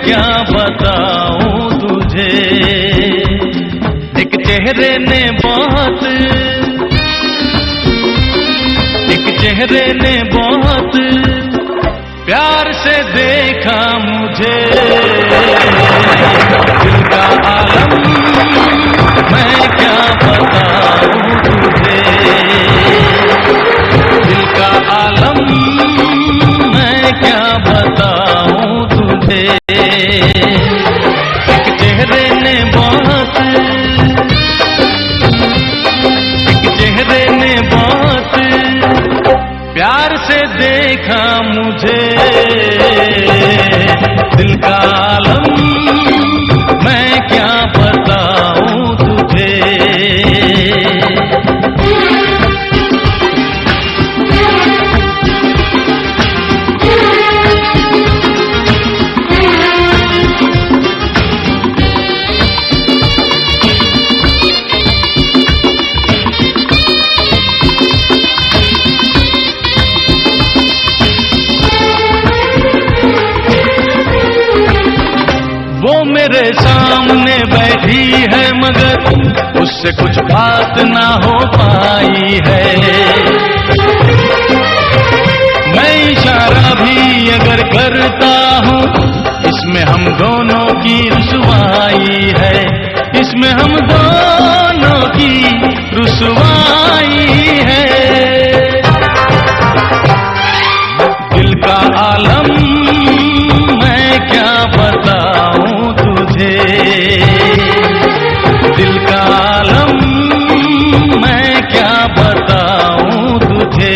क्या बताऊं तुझे। एक चेहरे ने बहुत, एक चेहरे ने बहुत प्यार से देखा मुझे। दिल का आलम मैं क्या बताऊं तुझे। दिल का आलम मैं क्या बताऊं तुझे। एक चेहरे ने बहुत, एक चेहरे ने बहुत प्यार से देखा मुझे। दिल का आलम मैं क्या बताऊं तुझे। वो मेरे सामने बैठी है मगर उससे कुछ बात ना हो पाई है। मैं इशारा भी अगर करता हूँ इसमें हम दोनों की रुसवाई है। इसमें हम दोनों की रुसवाई है। दिल का आलम मैं क्या बताऊं तुझे। दिल का आलम मैं क्या बताऊं तुझे।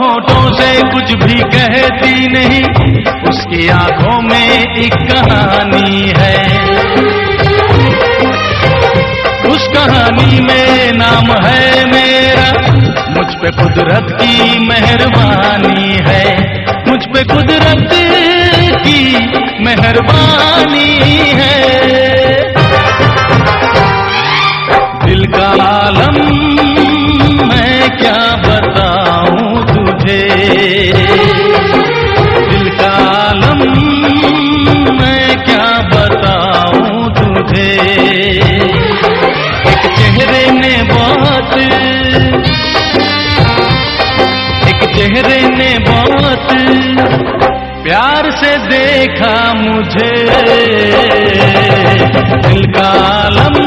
होठों से कुछ भी कहती नहीं, उसकी आंखों में एक कहानी है। उस कहानी में नाम है मेरा, मुझ पे कुदरत की मेहरबानी है। मुझ पे कुदरत की मेहरबानी है। दिल का आलम मैं क्या बताऊं तुझे। दिल का आलम मैं क्या बताऊं तुझे। एक चेहरे ने बहुत, एक चेहरे ने बहुत प्यार से देखा मुझे। दिल का आलम